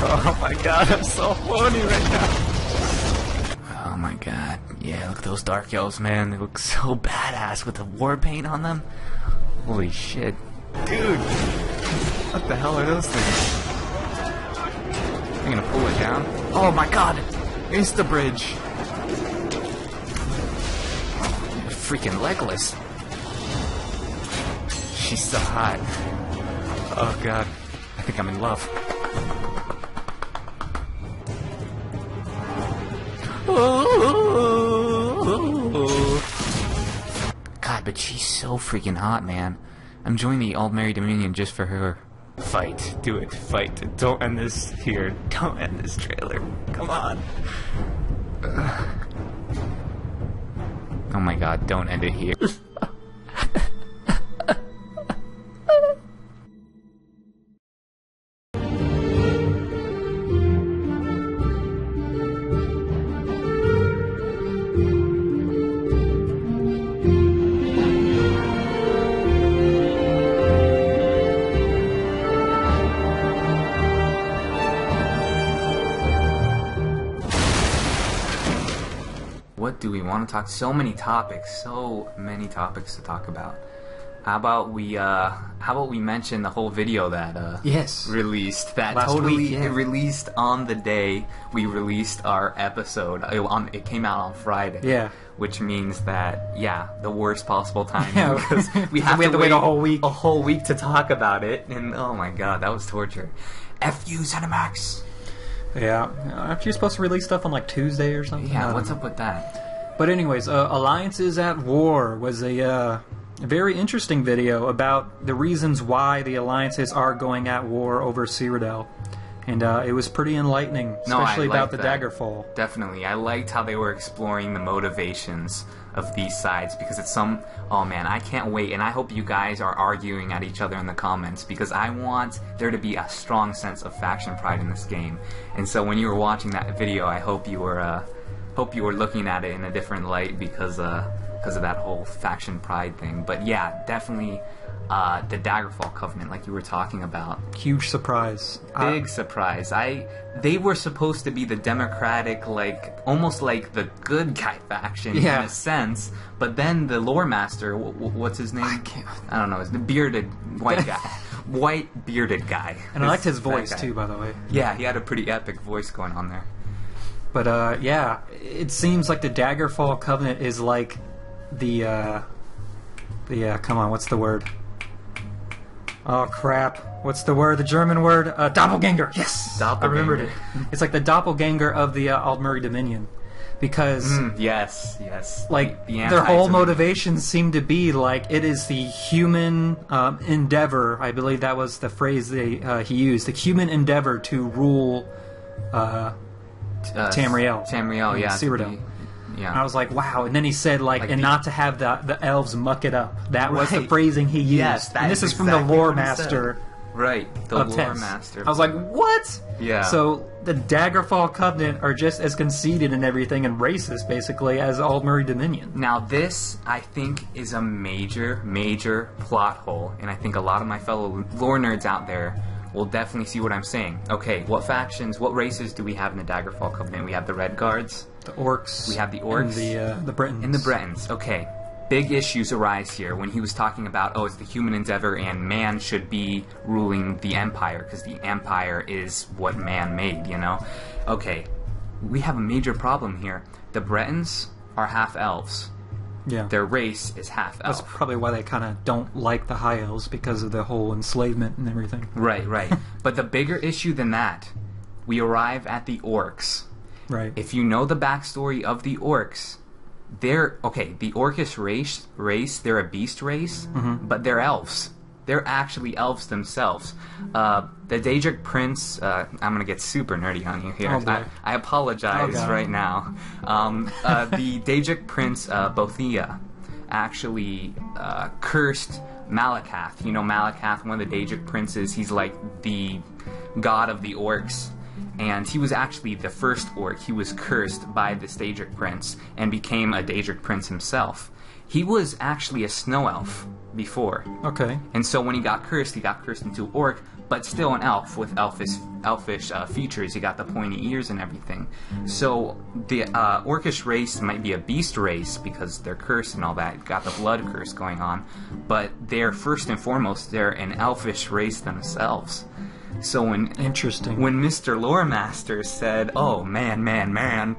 Oh my god, I'm so horny right now. Oh my god. Yeah, look at those dark elves, man. They look so badass with the war paint on them. Holy shit. Dude! What the hell are those things? I'm gonna pull it down. Oh my god! Insta-bridge! Freaking legless. She's so hot. Oh god. I think I'm in love. God, but she's so freaking hot, man. I'm joining the Almighty Dominion just for her. Fight. Do it. Fight. Don't end this here. Don't end this trailer. Come on. Oh my god, don't end it here. What do we want to talk? So many topics to talk about. How about we mention the whole video that yes, released that last totally week, yeah. It released on the day we released our episode. It came out on Friday. Yeah. Which means that the worst possible time, Yeah, because we have to wait a whole week. A whole week to talk about it, and oh my god, that was torture. F you, ZeniMax. Yeah, aren't you supposed to release stuff on like Tuesday or something? Yeah, what's up with that? But anyways, Alliances at War was a very interesting video about the reasons why the alliances are going at war over Cyrodiil. And it was pretty enlightening, especially about the Daggerfall. Definitely. I liked how they were exploring the motivations of these sides, because it's oh man, I can't wait, and I hope you guys are arguing at each other in the comments, because I want there to be a strong sense of faction pride in this game. And so when you were watching that video, I hope you were looking at it in a different light because of that whole faction pride thing. But yeah, definitely the Daggerfall Covenant, like you were talking about. Huge surprise. Big surprise. They were supposed to be the democratic, like, almost like the good guy faction in a sense, but then the lore master, what's his name? I don't know, it's the bearded white guy. White bearded guy. And I liked his voice too, by the way. Yeah, he had a pretty epic voice going on there. But yeah, it seems like the Daggerfall Covenant is like the come on, what's the word? Oh crap! What's the word? The German word? Doppelganger. Yes, Doppelganger. I remembered it. It's like the doppelganger of the Almighty Dominion, because yes, like their whole motivations seem to be like it is the human endeavor. I believe that was the phrase he used. The human endeavor to rule Tamriel. Tamriel, yeah. Cyrodiil. Yeah. And I was like, wow. And then he said, and not to have the elves muck it up. That was the phrasing he used. Yes, and this is from the lore master. Right, the lore master. I was like, what? Yeah. So the Daggerfall Covenant are just as conceited and everything and racist, basically, as Almighty Dominion. Now this, I think, is a major plot hole, and I think a lot of my fellow lore nerds out there will definitely see what I'm saying. Okay, what factions, what races do we have in the Daggerfall Covenant? We have the Red Guards. The Orcs. We have the Orcs. And the Britons. And the Bretons, okay. Big issues arise here when he was talking about, it's the human endeavor and man should be ruling the Empire, because the Empire is what man made, you know? Okay, we have a major problem here. The Bretons are half-elves. Yeah. Their race is half-elf. That's probably why they kind of don't like the High Elves, because of the whole enslavement and everything. Right. But the bigger issue than that, we arrive at the Orcs. Right. If you know the backstory of the Orcs, the Orcish race, they're a beast race, but they're elves. They're actually elves themselves. The Daedric Prince, I'm going to get super nerdy on you here. Oh, I apologize right now. The Daedric Prince, Bothia, actually cursed Malakath. You know Malakath, one of the Daedric princes, he's like the god of the orcs. And he was actually the first orc. He was cursed by this Daedric prince and became a Daedric prince himself. He was actually a snow elf before. Okay. And so when he got cursed into orc, but still an elf with elfish features. You got the pointy ears and everything. So the orcish race might be a beast race because they're cursed and all that. Got the blood curse going on, but they're first and foremost they're an elfish race themselves. So when Mr. Loremaster said, "Oh man,"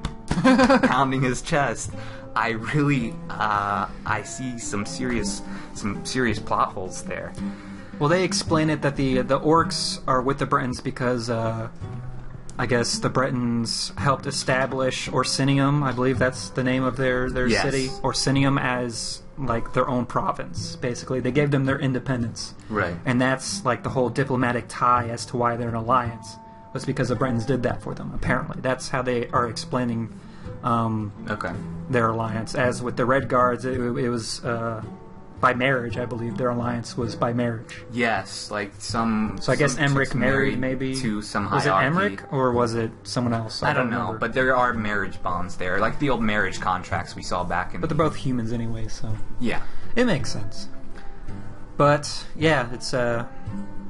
pounding his chest, I really I see some serious plot holes there. Well, they explain it that the orcs are with the Bretons because I guess the Bretons helped establish Orsinium. I believe that's the name of their Yes. city. Orsinium as like their own province. Basically, they gave them their independence. Right. And that's like the whole diplomatic tie as to why they're an alliance. Was because the Bretons did that for them. Apparently, that's how they are explaining their alliance. As with the Red Guards, it was by marriage. I believe their alliance was by marriage. Yes, like some. So I guess Emmerich married maybe to some Was it hierarchy. Emmerich or was it someone else? I don't know, remember. but there are marriage bonds there, like the old marriage contracts we saw back in. But they're both humans anyway, so yeah, it makes sense. But yeah, it's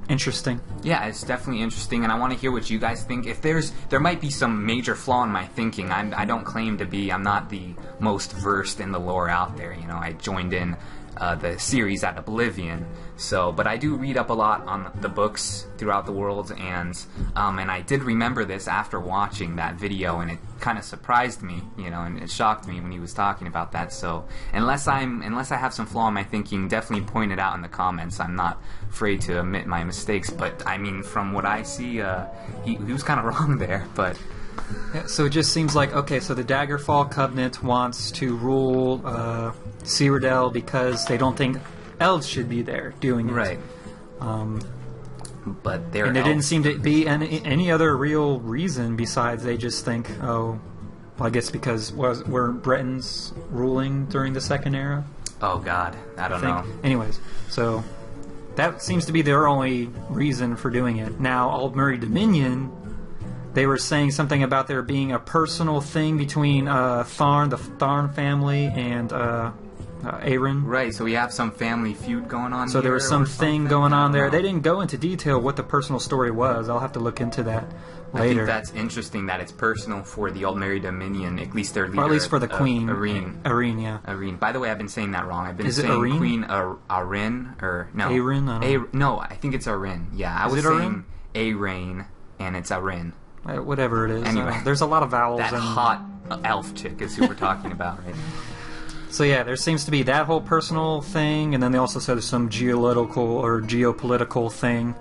interesting. yeah, it's definitely interesting, and I want to hear what you guys think. If there might be some major flaw in my thinking. I don't claim to be. I'm not the most versed in the lore out there. You know, I joined in the series at Oblivion, but I do read up a lot on the books throughout the world, and I did remember this after watching that video, and it kind of surprised me, you know, and it shocked me when he was talking about that. So unless I have some flaw in my thinking, definitely point it out in the comments. I'm not afraid to admit my mistakes, but I mean, from what I see, he was kind of wrong there, but. Yeah, so it just seems like, okay, so the Daggerfall Covenant wants to rule Cyrodiil because they don't think elves should be there doing it. Right. But they're and there didn't seem to be any other real reason besides they just think, oh, well, I guess because were Bretons ruling during the Second Era? Oh, God. I don't know. Anyways, so that seems to be their only reason for doing it. Now, Aldmeri Dominion, they were saying something about there being a personal thing between Tharn, the Tharn family, and Aaron. Right, so we have some family feud going on So here there was some or thing something? going I on don't there. know. They didn't go into detail what the personal story was. I'll have to look into that I later. think that's interesting that it's personal for the Aldmeri Dominion, at least their leader. Or at least for the Queen. Arene. Arene, yeah. Arene. By the way, I've been saying that wrong. I've been Is it saying Arene? Queen Arene, or no. Arene? I don't know. No, I think it's Arene. Yeah, I Is was it saying Arene, and it's Arene. Whatever it is. Anyway. There's a lot of vowels. That and hot elf chick is who we're talking about, right? So yeah, there seems to be that whole personal thing, and then they also said there's some geopolitical thing.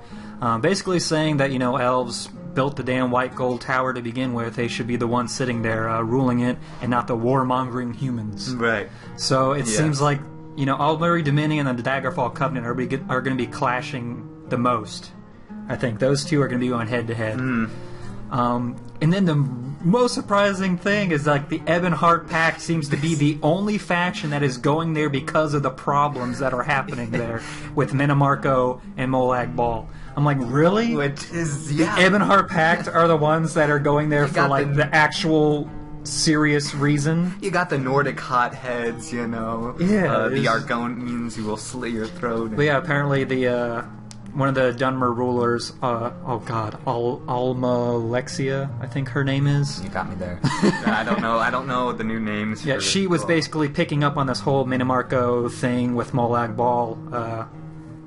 Basically saying that, you know, elves built the damn white gold tower to begin with. They should be the ones sitting there ruling it, and not the warmongering humans. Right. So it seems like, you know, Aldmeri Dominion and the Daggerfall Covenant are going to be clashing the most. I think those two are going to be going head to head. And then the most surprising thing is, like, the Ebonheart Pact seems to be the only faction that is going there because of the problems that are happening there with Minimarco and Molag Bal. I'm like, really? Which is, The Ebonheart Pact are the ones that are going there for, got like, the actual serious reason? You got the Nordic hotheads, you know. Yeah, the it's- Argonians who will slit your throat. But yeah, apparently the one of the Dunmer rulers, Almalexia, I think her name is. You got me there. I don't know the new names. Yeah, for she was basically picking up on this whole Minimarco thing with Molag Bal,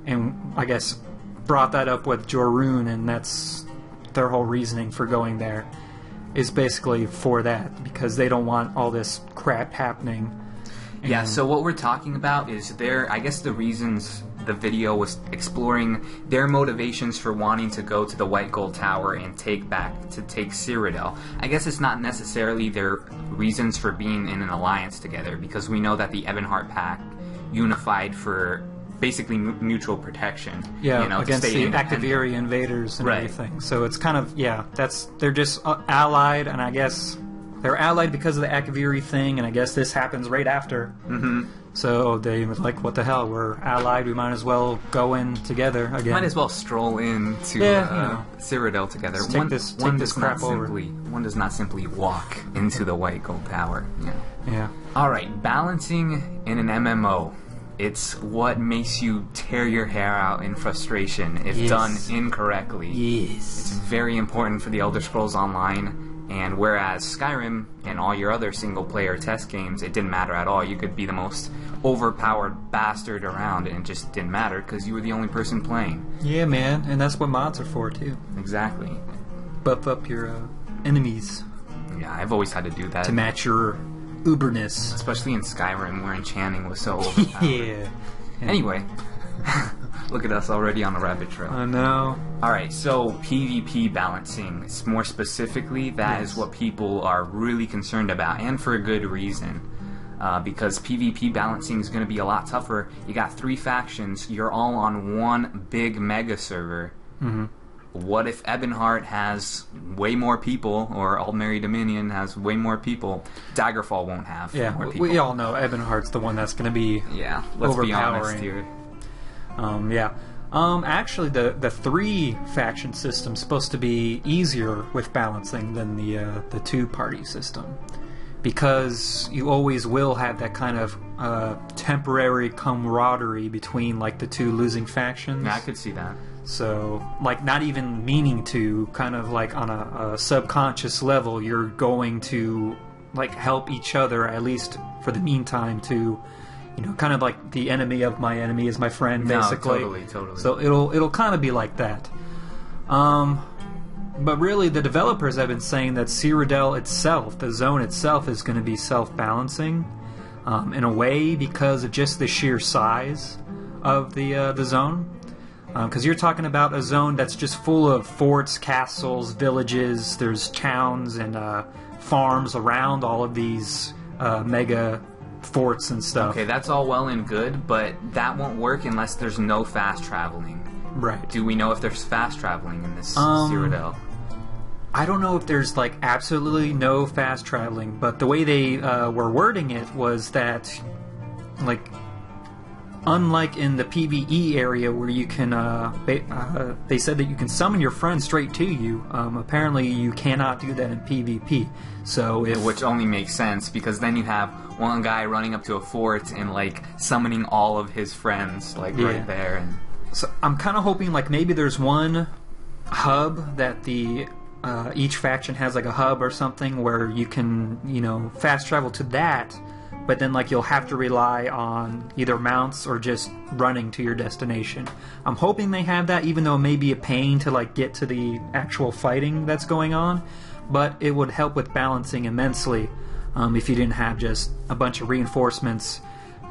and I guess brought that up with Jorun, and that's their whole reasoning for going there, is basically for that, because they don't want all this crap happening. Yeah, And- so what we're talking about is I guess the reasons the video was exploring their motivations for wanting to go to the White Gold Tower and take Cyrodiil. I guess it's not necessarily their reasons for being in an alliance together, because we know that the Ebonheart Pact unified for basically mutual protection. Yeah, you know, to against stay the independent. Activiri invaders and Right. everything. So it's kind of, they're just allied, and I guess they're allied because of the Activiri thing, and I guess this happens right after. Mm-hmm. So they was like, what the hell, we're allied, we might as well go in together again. Might as well stroll into Cyrodiil together. Let's take this crap over. One does not simply walk into the White Gold Tower. Yeah. Yeah. All right, balancing in an MMO. It's what makes you tear your hair out in frustration if Yes. done incorrectly. Yes. It's very important for the Elder Scrolls Online, and whereas Skyrim and all your other single-player test games, it didn't matter at all. You could be the most overpowered bastard around, and it just didn't matter because you were the only person playing. Yeah, man, and that's what mods are for, too. Exactly. Buff up your enemies Yeah, I've always had to do that. to match your uberness. Especially in Skyrim, where enchanting was so overpowered. Yeah. Anyway, look at us already on a rabbit trail. I know. Alright, so PvP balancing, more specifically, that is what people are really concerned about, and for a good reason. Because PvP balancing is going to be a lot tougher. You got 3 factions, you're all on one big mega server. Mm-hmm. What if Ebonheart has way more people, or Aldmeri Dominion has way more people? Daggerfall won't have more people. We all know Ebonheart's the one that's going to be Yeah, let's be honest overpowering. here. Yeah. Actually, the 3 faction system's supposed to be easier with balancing than the 2-party system, because you always will have that kind of temporary camaraderie between like the 2 losing factions. Yeah, I could see that. So, like, not even meaning to, kind of like on a subconscious level, you're going to like help each other, at least for the meantime, to, you know, kind of like the enemy of my enemy is my friend, basically. No, totally. So it'll kind of be like that. But really, the developers have been saying that Cyrodiil itself, the zone itself, is going to be self-balancing in a way because of just the sheer size of the zone. Because you're talking about a zone that's just full of forts, castles, villages. There's towns and farms around all of these mega forts and stuff. Okay, that's all well and good, but that won't work unless there's no fast traveling. Right. Do we know if there's fast traveling in this Cyrodiil? I don't know if there's like absolutely no fast traveling, but the way they were wording it was that, like, unlike in the PvE area where you can, they said that you can summon your friend straight to you. Apparently, you cannot do that in PvP. So Which only makes sense, because then you have one guy running up to a fort and like summoning all of his friends like right there. And so I'm kind of hoping like maybe there's one hub that the each faction has, like a hub or something where you can, you know, fast travel to that. But then, like, you'll have to rely on either mounts or just running to your destination. I'm hoping they have that, even though it may be a pain to, like, get to the actual fighting that's going on. But it would help with balancing immensely if you didn't have just a bunch of reinforcements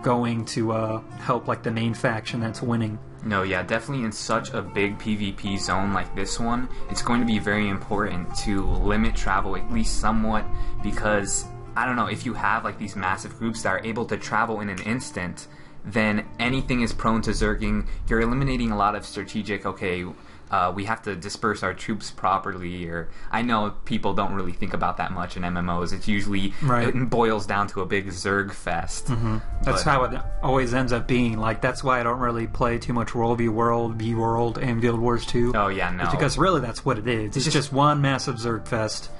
going to help, like, the main faction that's winning. no, yeah, definitely in such a big PvP zone like this one, it's going to be very important to limit travel at least somewhat, because I don't know, if you have like these massive groups that are able to travel in an instant, then anything is prone to zerging. You're eliminating a lot of strategic, we have to disperse our troops properly, or I know people don't really think about that much in MMOs. It's usually, it boils down to a big zerg fest. Mm-hmm. That's how it always ends up being. Like, that's why I don't really play too much World v World, V-World, and Guild Wars 2. Oh yeah, no. It's because really that's what it is. It's just one massive zerg fest.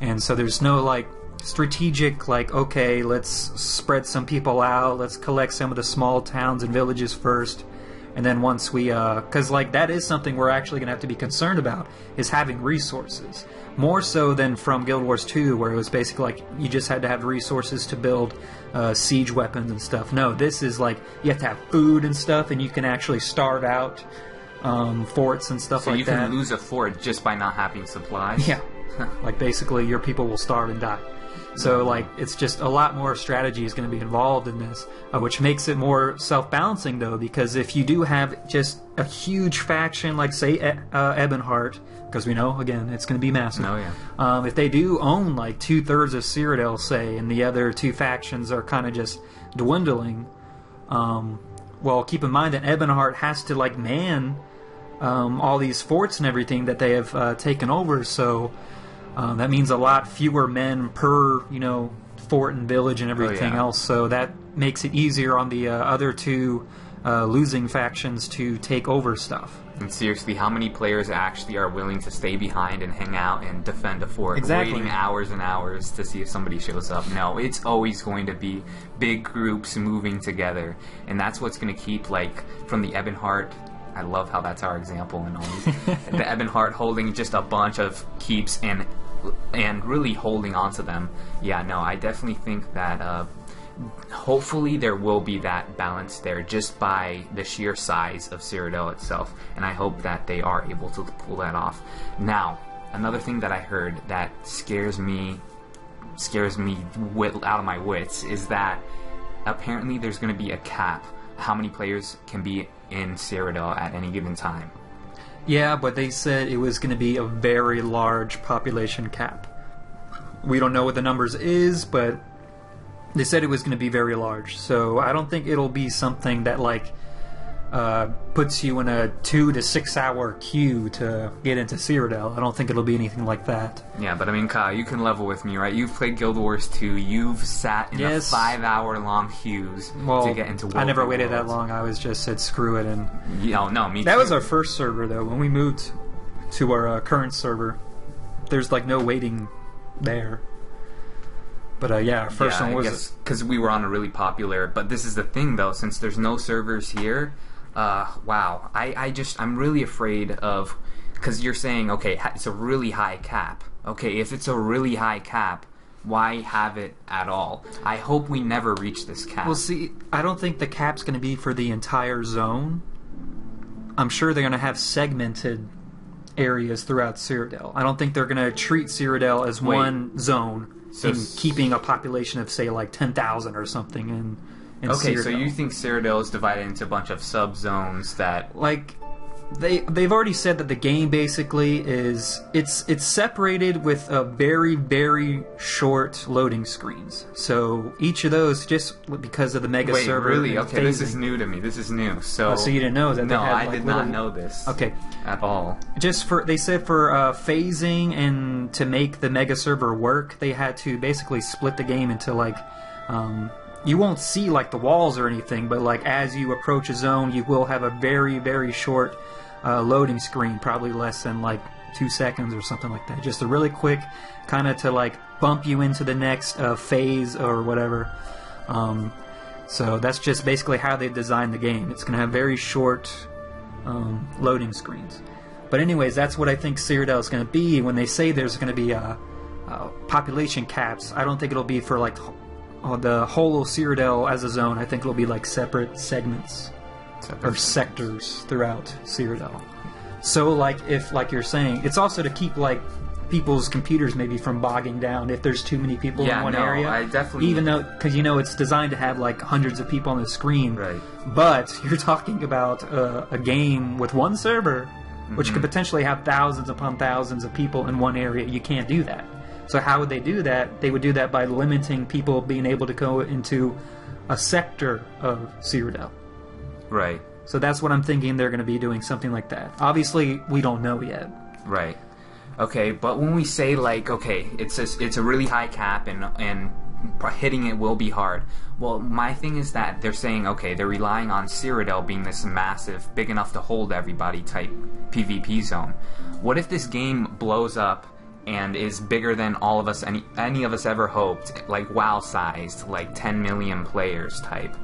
And so there's no, like, strategic, like, okay, let's spread some people out, let's collect some of the small towns and villages first, and then once we, because, like, that is something we're actually going to have to be concerned about, is having resources. More so than from Guild Wars 2, where it was basically like, you just had to have resources to build siege weapons and stuff. No, this is like, you have to have food and stuff, and you can actually starve out forts and stuff like that. So you can lose a fort just by not having supplies? Yeah. Like, basically, your people will starve and die. So, like, it's just a lot more strategy is going to be involved in this, which makes it more self-balancing, though, because if you do have just a huge faction, like, say, Ebonheart, because we know, again, it's going to be massive. Oh, yeah. If they do own, like, 2/3 of Cyrodiil, say, and the other 2 factions are kind of just dwindling, well, keep in mind that Ebonheart has to, like, man all these forts and everything that they have taken over, so that means a lot fewer men per, you know, fort and village and everything else, so that makes it easier on the other 2 losing factions to take over stuff. And seriously, how many players actually are willing to stay behind and hang out and defend a fort, waiting hours and hours to see if somebody shows up? No, it's always going to be big groups moving together, and that's what's going to keep, like, from the Ebonheart. I love how that's our example and always the Ebonheart holding just a bunch of keeps and really holding on to them. Yeah, no, I definitely think that hopefully there will be that balance there just by the sheer size of Cyrodiil itself, and I hope that they are able to pull that off. Now, another thing that I heard that scares me out of my wits is that apparently there's going to be a cap how many players can be in Cyrodiil at any given time. Yeah, but they said it was going to be a very large population cap. We don't know what the numbers is, but they said it was going to be very large. So I don't think it'll be something that, like, puts you in a 2 to 6 hour queue to get into Cyrodiil. I don't think it'll be anything like that. Yeah, but I mean, Kyle, you can level with me, right? You've played Guild Wars 2. You've sat in a 5 hour long queues to get into World I never waited Worlds. that long. I was just said screw it. And no, me too. That was our first server, though. When we moved to our current server, there's like no waiting there. But yeah, our first one was because we were on a really popular. But this is the thing, though, since there's no servers here. Wow, I'm really afraid of, because you're saying, okay, it's a really high cap. Okay, if it's a really high cap, why have it at all? I hope we never reach this cap. Well, see, I don't think the cap's going to be for the entire zone. I'm sure they're going to have segmented areas throughout Cyrodiil. I don't think they're going to treat Cyrodiil as one zone and keeping a population of, say, like 10,000 or something in okay, Cyrodiil. so you think Cyrodiil is divided into a bunch of sub-zones that... Like, they've already said that the game basically is... It's separated with a very, very short loading screens. So each of those, just because of the mega server... Wait, really? Okay, this is new to me. This is new. So you didn't know that? No, I did not know this. Okay. At all. They said for phasing and to make the mega server work, they had to basically split the game into, like... you won't see like the walls or anything, but like as you approach a zone, you will have a very, very short loading screen, probably less than like 2 seconds or something like that. Just a really quick, kind of to like bump you into the next phase or whatever. So that's just basically how they designed the game. It's going to have very short loading screens. But anyways, that's what I think Cyrodiil is going to be. When they say there's going to be population caps, I don't think it'll be for like the whole of Cyrodiil as a zone. I think it'll be like separate segments or sectors throughout Cyrodiil. So like if, like you're saying, it's also to keep like people's computers maybe from bogging down if there's too many people in one area. I definitely... Even though, because it's designed to have like hundreds of people on the screen. Right. But you're talking about a game with one server, which could potentially have thousands upon thousands of people in one area. You can't do that. So how would they do that? They would do that by limiting people being able to go into a sector of Cyrodiil. Right. So that's what I'm thinking they're going to be doing, something like that. Obviously, we don't know yet. Right. Okay, but when we say, like, okay, it's a really high cap and hitting it will be hard. Well, my thing is that they're saying, okay, they're relying on Cyrodiil being this massive, big enough to hold everybody type PvP zone. What if this game blows up and is bigger than all of us, any of us ever hoped, like WoW-sized, like 10 million players type?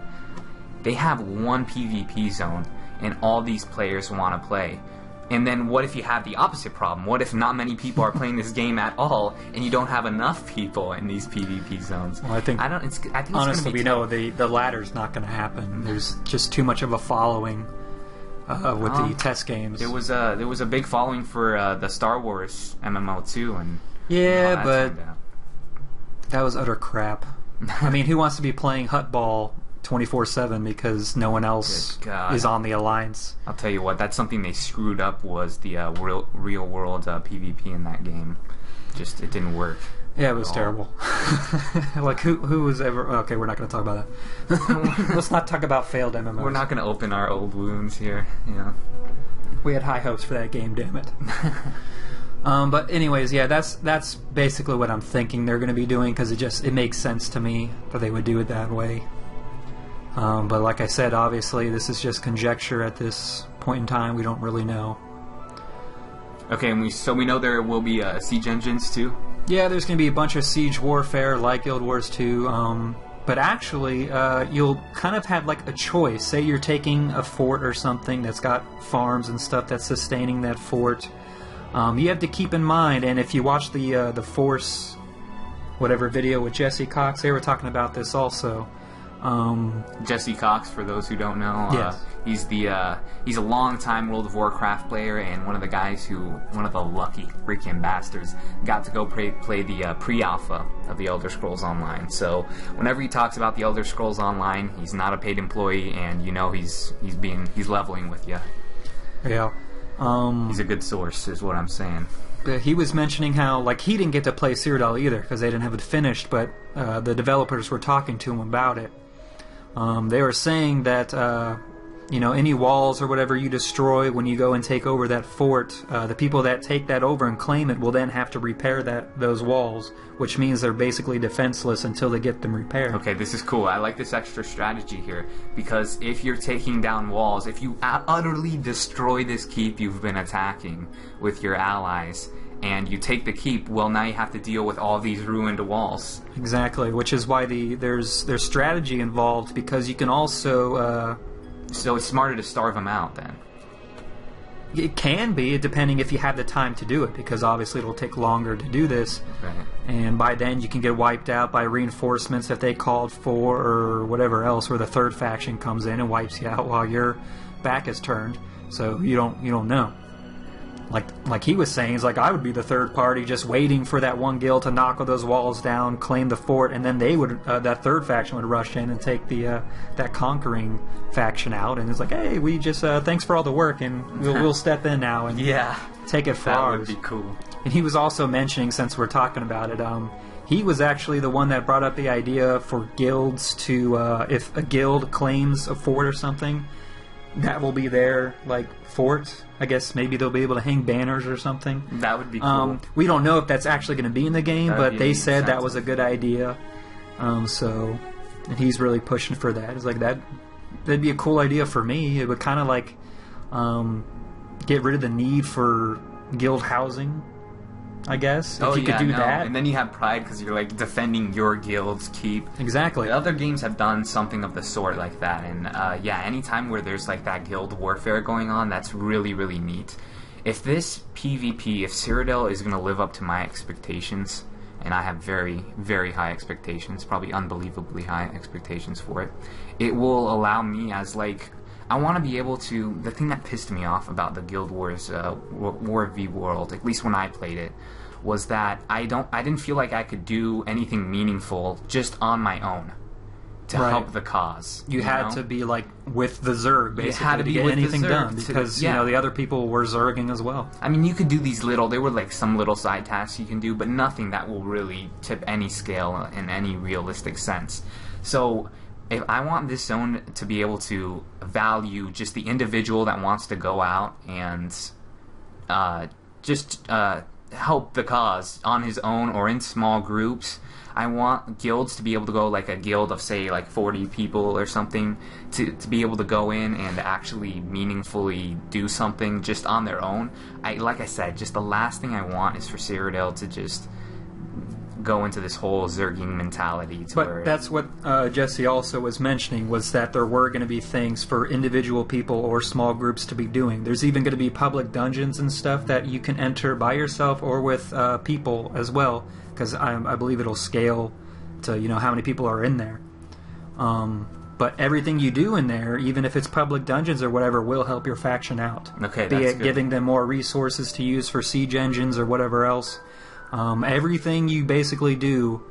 They have one PvP zone, and all these players want to play. And then what if you have the opposite problem? What if not many people are playing this game at all, and you don't have enough people in these PvP zones? Well, I think honestly, it's going to be we know the latter's not going to happen. There's just too much of a following with the test games. There was a big following for the Star Wars MMO too, and yeah, but that was utter crap. I mean, who wants to be playing Hutball 24/7 because no one else is on the Alliance? I'll tell you what, that's something they screwed up, was the real world PvP in that game. Just, it didn't work. Yeah, it was terrible. Like, who was ever... Okay, we're not going to talk about that. Let's not talk about failed MMOs. We're not going to open our old wounds here. Yeah. We had high hopes for that game, damn it. But anyways, yeah, that's basically what I'm thinking they're going to be doing, because it makes sense to me that they would do it that way. But like I said, obviously this is just conjecture at this point in time. We don't really know. Okay, and we know there will be siege engines too? Yeah, there's going to be a bunch of siege warfare like Guild Wars 2, but actually you'll kind of have like a choice. Say you're taking a fort or something that's got farms and stuff that's sustaining that fort. You have to keep in mind, and if you watch the Force whatever video with Jesse Cox, they were talking about this also. Jesse Cox, for those who don't know, yes. He's a long-time World of Warcraft player, and one of the lucky freaking bastards, got to go play the pre-alpha of the Elder Scrolls Online. So whenever he talks about the Elder Scrolls Online, he's not a paid employee, and you know he's leveling with you. Yeah. He's a good source, is what I'm saying. He was mentioning how, like, he didn't get to play Cyrodiil either because they didn't have it finished, but the developers were talking to him about it. They were saying that, any walls or whatever you destroy when you go and take over that fort, the people that take that over and claim it will then have to repair those walls, which means they're basically defenseless until they get them repaired. Okay, this is cool. I like this extra strategy here, because if you're taking down walls, if you utterly destroy this keep you've been attacking with your allies, and you take the keep, well, now you have to deal with all these ruined walls. Exactly, which is why there's strategy involved, because you can also... So it's smarter to starve them out, then? It can be, depending if you have the time to do it, because obviously it'll take longer to do this. Right. And by then you can get wiped out by reinforcements that they called for, or whatever else, where the third faction comes in and wipes you out while your back is turned. So you don't know. Like he was saying, it's like I would be the third party just waiting for that one guild to knock all those walls down, claim the fort, and then they would that third faction would rush in and take that conquering faction out, and it's like, hey, we just thanks for all the work, and we'll step in now and take it for ours. That would be cool. And he was also mentioning, since we're talking about it, he was actually the one that brought up the idea for guilds to, if a guild claims a fort or something, that will be their fort. I guess maybe they'll be able to hang banners or something. That would be cool. We don't know if that's actually going to be in the game, but they said that was sense. a good idea. And he's really pushing for that. It's like that'd be a cool idea for me. It would kind of get rid of the need for guild housing, I guess, if you could do that. And then you have pride because you're defending your guild's keep. Exactly. Other games have done something of the sort like that, and anytime where there's that guild warfare going on, that's really, really neat. If this PvP, if Cyrodiil is going to live up to my expectations, and I have very, very high expectations, probably unbelievably high expectations for it, it will allow me as I want to be able to... The thing that pissed me off about the Guild Wars War v World, at least when I played it, was that I didn't feel like I could do anything meaningful just on my own to help the cause. You had to be with the Zerg, basically, you had to be get with anything the Zerg done, because the other people were Zerging as well. I mean, you could do these there were some little side tasks you can do, but nothing that will really tip any scale in any realistic sense. So if I want this zone to be able to value just the individual that wants to go out and help the cause on his own or in small groups, I want guilds to be able to go a guild of, say, 40 people or something, to be able to go in and actually meaningfully do something just on their own. Like I said, just the last thing I want is for Cyrodiil to just go into this whole Zerging mentality. But that's what Jesse also was mentioning, was that there were going to be things for individual people or small groups to be doing. There's even going to be public dungeons and stuff that you can enter by yourself or with people as well, because I believe it'll scale to how many people are in there. But everything you do in there, even if it's public dungeons or whatever, will help your faction out. Okay, be that's it good. Giving them more resources to use for siege engines or whatever else. Everything you basically do,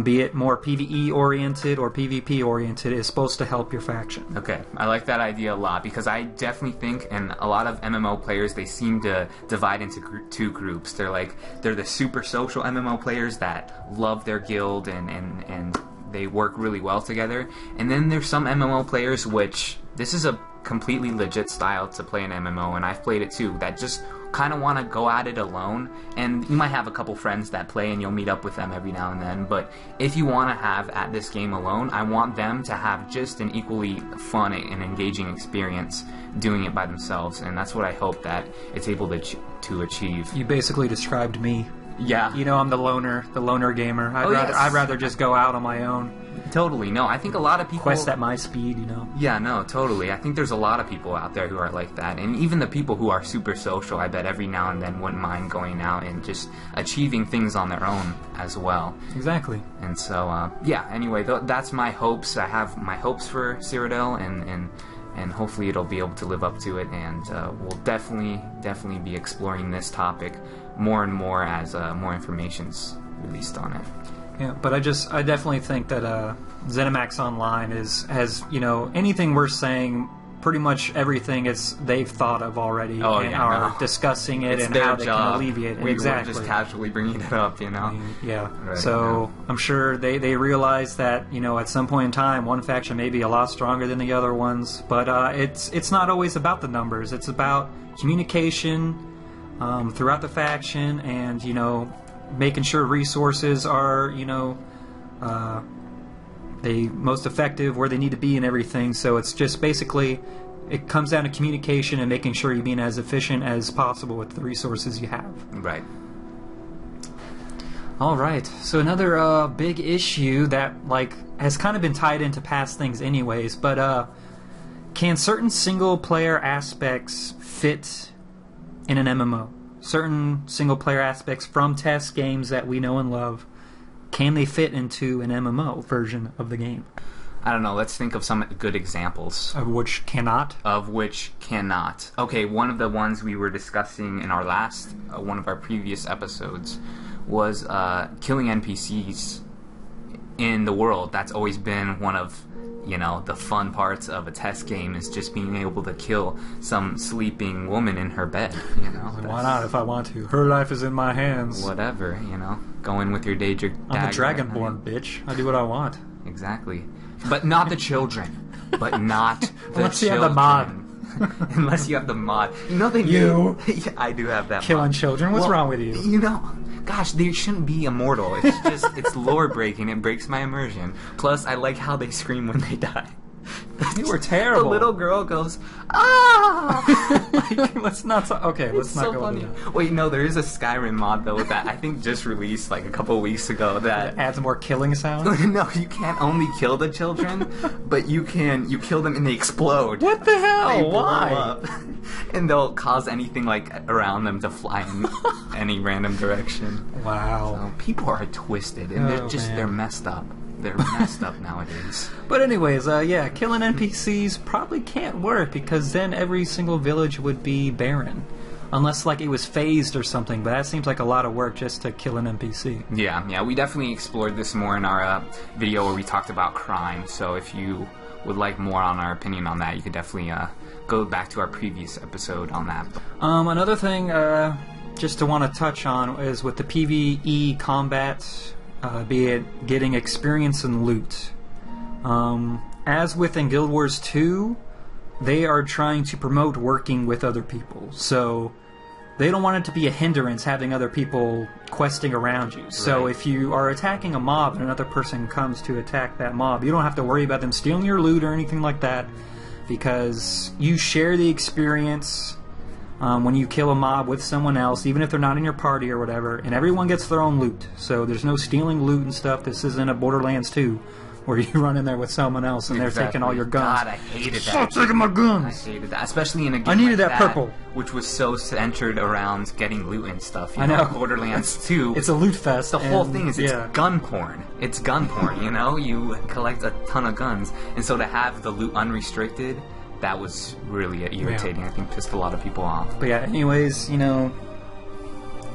be it more PvE oriented or PvP oriented, is supposed to help your faction. Okay, I like that idea a lot, because I definitely think, and a lot of MMO players, they seem to divide into two groups. They're the super social MMO players that love their guild and they work really well together, and then there's some MMO players, which this is a completely legit style to play an MMO, and I've played it too, that just kind of want to go at it alone, and you might have a couple friends that play and you'll meet up with them every now and then, but if you want to have at this game alone, I want them to have just an equally fun and engaging experience doing it by themselves, and that's what I hope that it's able to achieve. You basically described me. Yeah. You know, I'm the loner gamer. I'd rather just go out on my own. Totally. No, I think a lot of people... Quest at my speed, you know? Yeah, no, totally. I think there's a lot of people out there who are like that. And even the people who are super social, I bet every now and then wouldn't mind going out and just achieving things on their own as well. Exactly. And so, yeah, anyway, that's my hopes. I have my hopes for Cyrodiil, and hopefully it'll be able to live up to it. And we'll definitely be exploring this topic more and more as more information's released on it. Yeah, but I definitely think that ZeniMax Online has, you know, anything we're saying, pretty much everything they've thought of already are discussing it and how they can alleviate it. Exactly. We're just casually bringing it up, you know? Yeah. Right, so I'm sure they realize that, you know, at some point in time, one faction may be a lot stronger than the other ones, but it's not always about the numbers. It's about communication throughout the faction and, you know, making sure resources are, you know, they most effective where they need to be and everything. So it's just basically, it comes down to communication and making sure you're being as efficient as possible with the resources you have. Right. All right. So another big issue that has kind of been tied into past things anyways, but can certain single player aspects fit in an MMO? Certain single-player aspects from test games that we know and love, can they fit into an MMO version of the game? I don't know, let's think of some good examples. Of which cannot? Of which cannot. Okay, one of the ones we were discussing in our last, one of our previous episodes, was killing NPCs in the world. That's always been one of, you know, the fun parts of a test game, is just being able to kill some sleeping woman in her bed, you know. Why not if I want to? Her life is in my hands. Whatever, you know. Go in with your dagger. I'm the Dragonborn, bitch. I do what I want. Exactly. But not the children. But not the Unless children. You have the mod. Unless you have the mod. You know they You. Yeah, I do have that Killing mod. children? What's wrong with you? You know, gosh, they shouldn't be immortal. It's just, it's lore breaking. It breaks my immersion. Plus, I like how they scream when they die. You were terrible. The little girl goes, ah! Let's not. Let's not go funny. into that. Wait, no, there is a Skyrim mod though that I think just released like a couple of weeks ago that It adds more killing sound. No, you can't only kill the children, but you kill them and they explode. What the hell? They blow Why? up. And they'll cause anything like around them to fly in any random direction. Wow. So people are twisted and they're messed up. They're messed up nowadays. But anyways, yeah, killing NPCs probably can't work because then every single village would be barren. Unless, like, it was phased or something, but that seems like a lot of work just to kill an NPC. Yeah, we definitely explored this more in our video where we talked about crime, so if you would like more on our opinion on that, you could definitely go back to our previous episode on that. Another thing just to want to touch on is with the PvE combat, be it getting experience and loot. As within Guild Wars 2, they are trying to promote working with other people. So they don't want it to be a hindrance having other people questing around you. So if you are attacking a mob and another person comes to attack that mob, you don't have to worry about them stealing your loot or anything like that, because you share the experience when you kill a mob with someone else, even if they're not in your party or whatever, and everyone gets their own loot. So there's no stealing loot and stuff. This isn't a Borderlands 2 where you run in there with someone else and they're taking all your guns. God, I hated that. Stop taking my guns! I hated that, especially in a game I needed like that purple. which was so centered around getting loot and stuff. You I know. Borderlands 2. It's a loot fest. The whole thing is it's gun porn. It's gun porn, you know? You collect a ton of guns. And so to have the loot unrestricted, that was really irritating. I think pissed a lot of people off. But yeah, anyways, you know,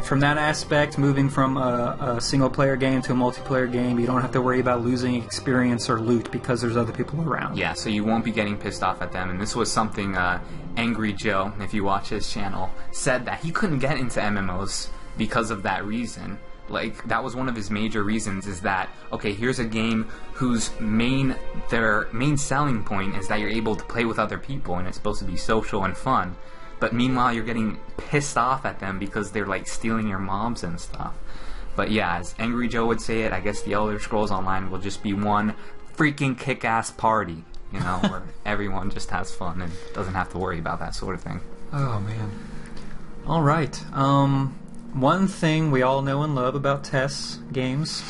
from that aspect, moving from a single-player game to a multiplayer game, you don't have to worry about losing experience or loot because there's other people around. Yeah, so you won't be getting pissed off at them. And this was something Angry Joe, if you watch his channel, said that he couldn't get into MMOs because of that reason. Like, that was one of his major reasons, is that, okay, here's a game whose their main selling point is that you're able to play with other people and it's supposed to be social and fun. but meanwhile you're getting pissed off at them because they're like stealing your mobs and stuff. But yeah, as Angry Joe would say it, I guess the Elder Scrolls Online will just be one freaking kick-ass party, you know, where everyone just has fun and doesn't have to worry about that sort of thing. Oh, man. All right. One thing we all know and love about TES games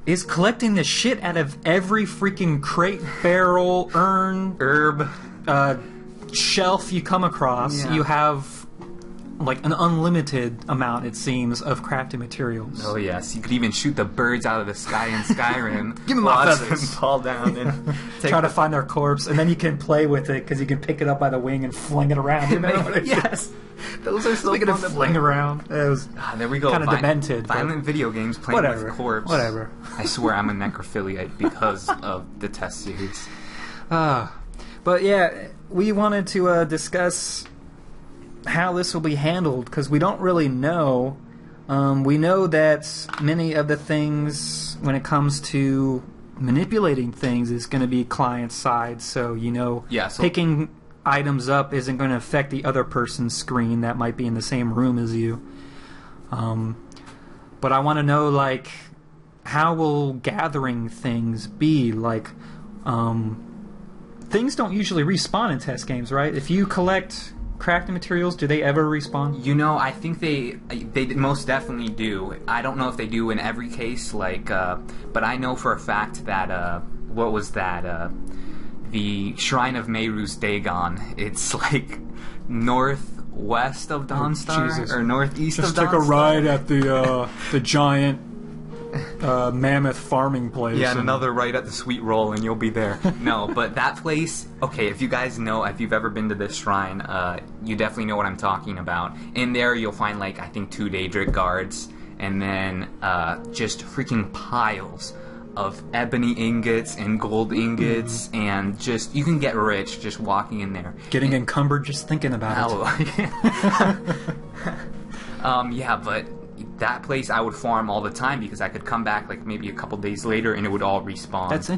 is collecting the shit out of every freaking crate, barrel, urn, Herb. Shelf you come across. Yeah. You have like an unlimited amount, it seems, of crafting materials. Oh yes, you could even shoot the birds out of the sky in Skyrim. Give me my Watch feathers. them fall down and Try to find their corpse, and then you can play with it because you can pick it up by the wing and fling it around. You know what I mean? Yes, those are so Look at it fun to fling around. It was there we go. kind of demented. but Violent video games playing whatever. with corpse. Whatever. I swear I'm a necrophiliac because of the test series. But yeah, we wanted to discuss how this will be handled because we don't really know. We know that many of the things when it comes to manipulating things is going to be client side, so Yeah, so picking items up isn't going to affect the other person's screen that might be in the same room as you. But I want to know, like, how will gathering things be? Like, things don't usually respawn in test games, right? If you collect crafting materials, do they ever respawn? You know, I think they most definitely do. I don't know if they do in every case, like, but I know for a fact that what was that? The Shrine of Mehru's Dagon. It's like northwest of Dawnstar or northeast of Dawnstar. Just took a ride at the giant mammoth farming place. Yeah, and another right at the Sweet Roll, and you'll be there. No, but that place. Okay, if you guys know, if you've ever been to this shrine, you definitely know what I'm talking about. In there, you'll find like I think 2 Daedric guards, and then just freaking piles of ebony ingots and gold ingots, and just you can get rich just walking in there. Getting encumbered just thinking about it. Yeah, but that place I would farm all the time because I could come back like maybe a couple days later and it would all respawn. That's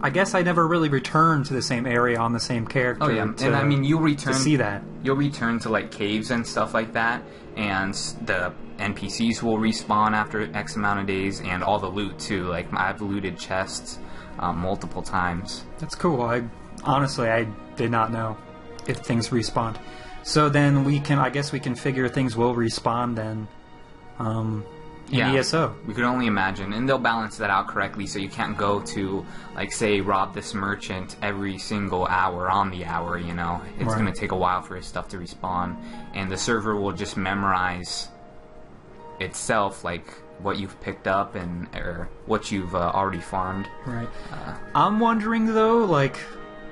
I guess I never really returned to the same area on the same character. Oh yeah, and I mean you'll return to see that. You'll return to like caves and stuff like that, and the NPCs will respawn after X amount of days, and all the loot too. Like I've looted chests multiple times. That's cool. I did not know if things respawned. So then I guess we can figure things will respawn then. In ESO. We could only imagine, and they'll balance that out correctly so you can't go to, like, say, rob this merchant every single hour on the hour, you know? It's going to take a while for his stuff to respawn, and the server will just memorize itself, like, what you've picked up or what you've already farmed. Right. I'm wondering, though, like,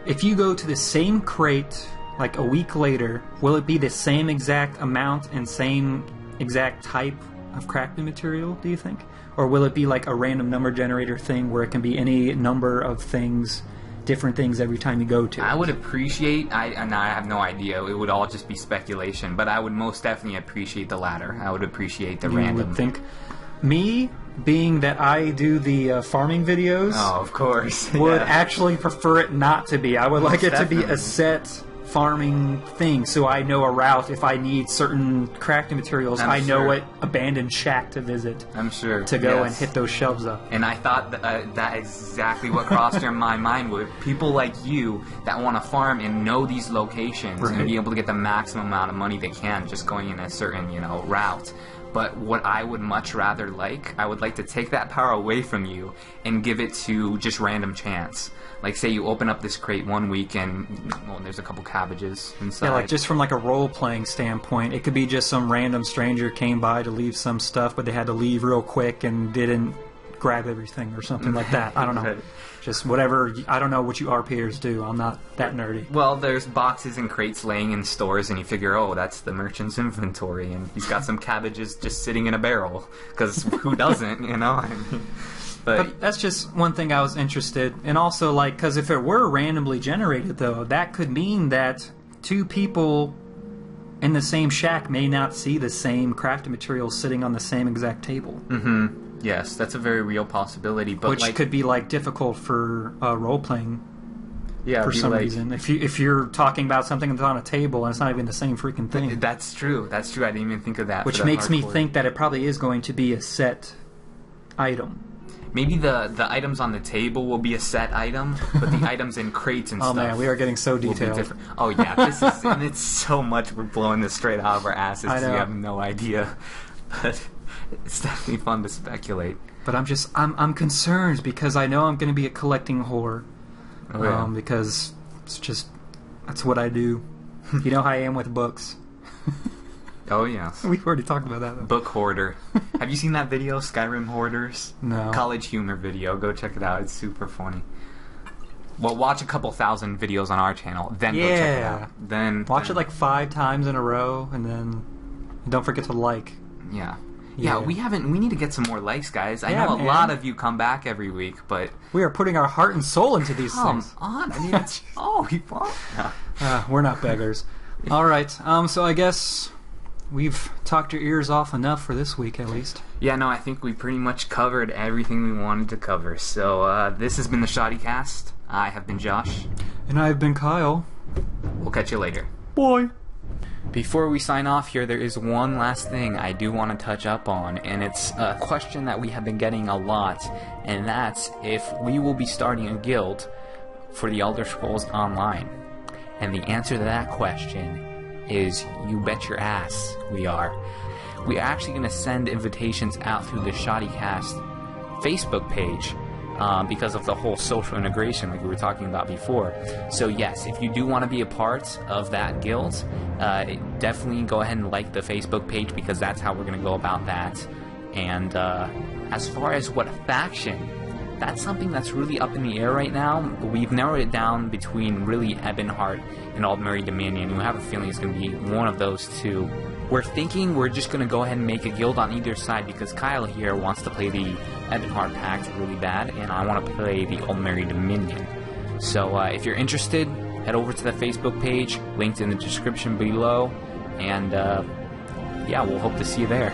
if you go to the same crate, like, a week later, will it be the same exact amount and same exact type of crafting material, do you think? Or will it be like a random number generator thing where it can be any number of things, different things every time you go to it? I would appreciate, and I have no idea, it would all just be speculation, but I would most definitely appreciate the latter. I would appreciate the random. You would think. Me, being that I do the farming videos, oh, of course, would actually prefer it not to be. I would like it to be a set farming thing, so I know a route if I need certain crafting materials. I know what abandoned shack to visit. I'm sure to go and hit those shelves up. And I thought that exactly what crossed my mind with people like you that want to farm and know these locations and be able to get the maximum amount of money they can just going in a certain route. But what I would much rather I would like to take that power away from you and give it to just random chance. Like, say you open up this crate one week and there's a couple cabbages inside. Yeah, like just from like a role-playing standpoint, it could be just some random stranger came by to leave some stuff, but they had to leave real quick and didn't grab everything or something like that. I don't know. Right. Just whatever. I don't know what you RPers do. I'm not that nerdy. Well, there's boxes and crates laying in stores, and you figure, oh, that's the merchant's inventory, and he's got some cabbages just sitting in a barrel. Because who doesn't, you know? I mean, but that's just one thing I was interested in. And also, like, because if it were randomly generated, though, that could mean that 2 people in the same shack may not see the same crafting materials sitting on the same exact table. Mm-hmm. Yes, that's a very real possibility. But which could be, like, difficult for role-playing Yeah, for be some like- reason. If you're talking about something that's on a table and it's not even the same freaking thing. That's true. That's true. I didn't even think of that. Which for the makes me hardcore. think that it probably is going to be a set item. Maybe the items on the table will be a set item, but the items in crates and Oh stuff. man, we are getting so will be detailed. different. Oh yeah, this is, and it's so much. We're blowing this straight out of our asses. I know. You have no idea, but it's definitely fun to speculate. But I'm concerned because I know I'm going to be a collecting whore. Oh, yeah. Because that's what I do. You know how I am with books. Oh yes. We've already talked about that. Book hoarder. Have you seen that video, Skyrim Hoarders? No. College humor video. Go check it out. It's super funny. Well, watch a couple thousand videos on our channel, then go check it Yeah. out. Then Watch it like 5 times in a row, and then don't forget to like. Yeah. Yeah. Yeah, we need to get some more likes, guys. I Yeah, know a man. lot of you come back every week, but We are putting our heart and soul into these come things. on. I mean, it's, we want. We're not beggars. All right. So I guess we've talked your ears off enough for this week, at least. Yeah, no, I think we pretty much covered everything we wanted to cover. So this has been the ShoddyCast. I have been Josh. And I've been Kyle. We'll catch you later. Boy. Before we sign off here, there is one last thing I do want to touch up on, and it's a question that we have been getting a lot, and that's if we will be starting a guild for the Elder Scrolls Online. And the answer to that question is you bet your ass we are. We are actually going to send invitations out through the ShoddyCast Facebook page because of the whole social integration like we were talking about before. So yes, if you do want to be a part of that guild, definitely go ahead and like the Facebook page because that's how we're going to go about that. And as far as what faction, that's something that's really up in the air right now. We've narrowed it down between really Ebonheart and Aldmeri Dominion. We have a feeling it's going to be one of those two. We're thinking we're just going to go ahead and make a guild on either side because Kyle here wants to play the Ebonheart Pact really bad, and I want to play the Aldmeri Dominion. So if you're interested, head over to the Facebook page, linked in the description below, and yeah, we'll hope to see you there.